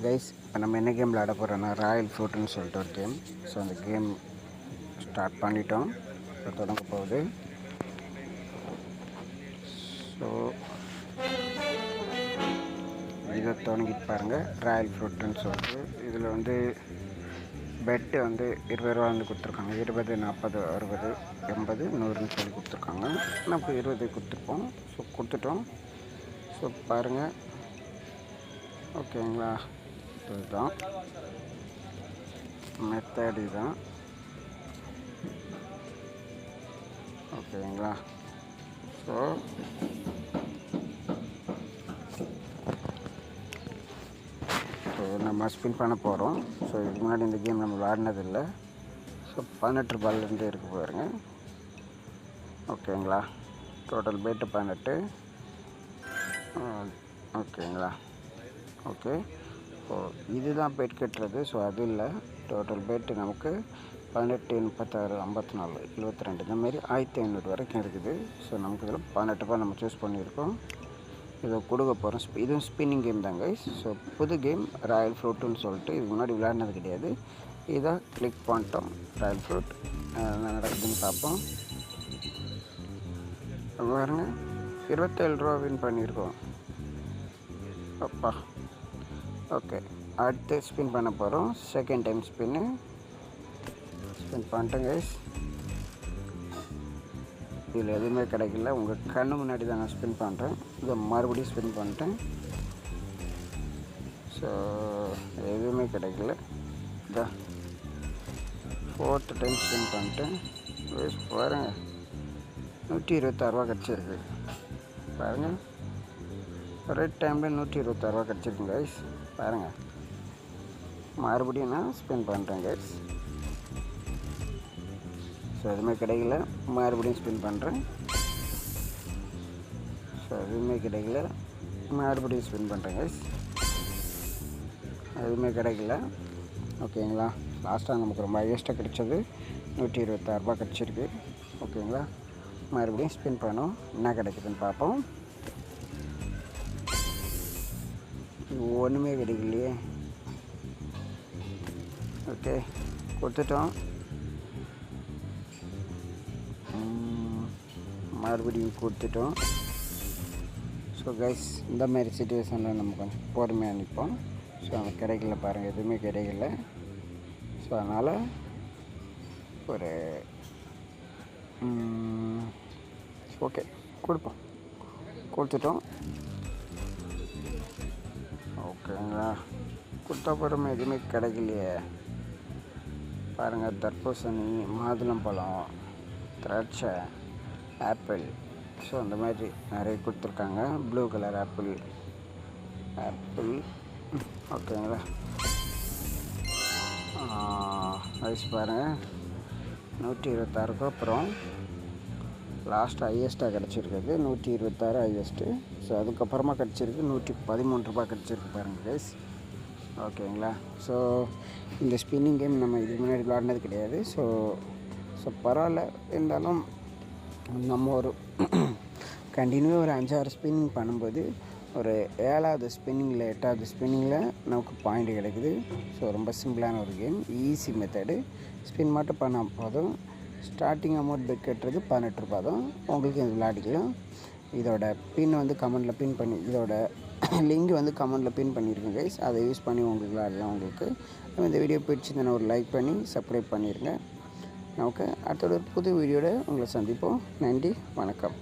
Guys இப்போ நம்ம என்ன கேம் விளையாட போகிறோன்னா ராயல் ஃப்ரூட்டுன்னு சொல்லிட்டு ஒரு கேம். ஸோ அந்த கேம் ஸ்டார்ட் பண்ணிட்டோம். இப்போ தொடங்க போகுது. ஸோ இதை தொடங்கிட்டு பாருங்கள். ராயல் ஃப்ரூட்டுன்னு சொல்லிட்டு இதில் வந்து பெட்டு வந்து 20 ரூபா வந்து கொடுத்துருக்காங்க. 20, 40, 60, 80, 100ன்னு சொல்லி கொடுத்துருக்காங்க. நம்ம 20 கொடுத்துருப்போம். ஸோ கொடுத்துட்டோம். ஸோ பாருங்கள். ஓகேங்களா, இதுதான் மெத்தட். இதுதான் ஓகேங்களா. ஸோ நம்ம ஸ்பின் பண்ண போகிறோம். ஸோ இதுக்கு முன்னாடி இந்த கேம் நம்ம விளாடினதில்லை. ஸோ 18 ரூபாயிலேருந்து இருக்கு பாருங்க. ஓகேங்களா, டோட்டல் பேட்டு 18. ஓகேங்களா. ஓகே, ஸோ இதுதான் பேட் கட்டுறது. ஸோ அது இல்லை, டோட்டல் பேட்டு நமக்கு 18, 36, 54, 72 இந்தமாரி 1500 வரைக்கும் இருக்குது. ஸோ நமக்கு இதில் 18 ரூபா நம்ம சூஸ் பண்ணியிருக்கோம். இதை கொடுக்க போகிறோம். இதுவும் ஸ்பின்னிங் கேம் தாங்க. ஸோ புது கேம் ராயல் ஃப்ரூட்டுன்னு சொல்லிட்டு இதுக்கு முன்னாடி விளையாடினது கிடையாது. இதை கிளிக் பண்ணிட்டோம். ராயல் ஃப்ரூட் என்ன நடக்குதுன்னு பார்ப்போம். பாருங்க, 27 ரூபா வின் பண்ணியிருக்கோம். அப்பா. ஓகே, அடுத்து ஸ்பின் பண்ண போகிறோம். செகண்ட் டைம் ஸ்பின் பண்ணிட்டேன் கைஸ். இதில் எதுவுமே கிடைக்கல. உங்கள் கண்ணு முன்னாடி தான் நான் ஸ்பின் பண்ணுறேன். இதை மறுபடியும் ஸ்பின் பண்ணிட்டேன். ஸோ எதுவுமே கிடைக்கல. இதான் 4th டைம் ஸ்பின் பண்ணிட்டேன். பாருங்கள், 126 ரூபா கிடச்சிருக்கு. பாருங்கள், ஒரே டைமில் 126 ரூபா கிடச்சிருக்கு கைஸ். பாருங்கள், மறுபடியும் நான் ஸ்பின் பண்ணுறேன் கைஸ். ஸோ எதுவுமே கிடைக்கல. மறுபடியும் ஸ்பின் பண்ணுறேன். ஸோ எதுவுமே கிடைக்கல. மறுபடியும் ஸ்பின் பண்ணுறேன் கைஸ். எதுவுமே கிடைக்கல. ஓகேங்களா, லாஸ்ட்டாக நமக்கு ரொம்ப ஹையஸ்ட்டாக கிடைச்சது 126 ரூபா கிடச்சிருக்கு. ஓகேங்களா, மறுபடியும் ஸ்பின் பண்ணோம். என்ன கிடைக்குதுன்னு பார்ப்போம். ஒன்றுமே கிடைக்கலையே. ஓகே, கொடுத்துட்டோம். மறுபடியும் கொடுத்துட்டோம். ஸோ கைஸ், இந்த மாதிரி சுச்சுவேஷனில் நம்ம கொஞ்சம் பொறுமையாக நிற்போம். ஸோ அது கிடைக்கல பாருங்கள், எதுவுமே கிடைக்கல. ஸோ அதனால் ஒரு ஓகே கொடுத்துட்டோம். ஓகேங்களா, கொடுத்த பொறுமை எதுவுமே கிடைக்கலையே. பாருங்கள், தர்பூசணி, மாதுளம்பழம், திராட்சை, ஆப்பிள். ஸோ அந்த மாதிரி நிறைய கொடுத்துருக்காங்க. Blue colour apple. ஓகேங்களா. ஐஸ் பாருங்கள், 126க்கு அப்புறம் லாஸ்ட் ஹையஸ்ட்டாக கிடச்சிருக்குது 126 ஹையஸ்ட்டு. ஸோ அதுக்கப்புறமா கிடச்சிருக்கு 113 ரூபா கிடச்சிருக்கு பாருங்கள் கைஸ். ஓகேங்களா. ஸோ இந்த ஸ்பின்னிங் கேம் நம்ம இதுக்கு முன்னாடி விளாடினது கிடையாது. ஸோ பரவாயில்ல. இருந்தாலும் நம்ம ஒரு கண்டினியூவாக ஒரு 5-6 ஸ்பின்னிங் பண்ணும்போது ஒரு 7வது ஸ்பின்னிங்கில் 8வது ஸ்பின்னிங்கில் நமக்கு பாயிண்ட் கிடைக்குது. ஸோ ரொம்ப சிம்பிளான ஒரு கேம், ஈஸி மெத்தடு. ஸ்பின் மட்டும் பண்ணால் போதும். ஸ்டார்டிங் அமௌண்ட் பெட் கட்டுறது 18 ரூபா தான். உங்களுக்கு இது விளையாடிக்கலாம். இதோட பின் வந்து கமெண்டில் பின் பண்ணி, இதோட லிங்க் வந்து கமெண்டில் பின் பண்ணியிருக்கேன் கைஸ். அதை யூஸ் பண்ணி உங்களுக்கு விளையாடலாம். உங்களுக்கு இந்த வீடியோ பிடிச்சிருந்தேன்னா ஒரு லைக் பண்ணி சப்ஸ்கிரைப் பண்ணிடுங்க. நமக்கு அடுத்த ஒரு புது வீடியோட உங்களை சந்திப்போம். நன்றி, வணக்கம்.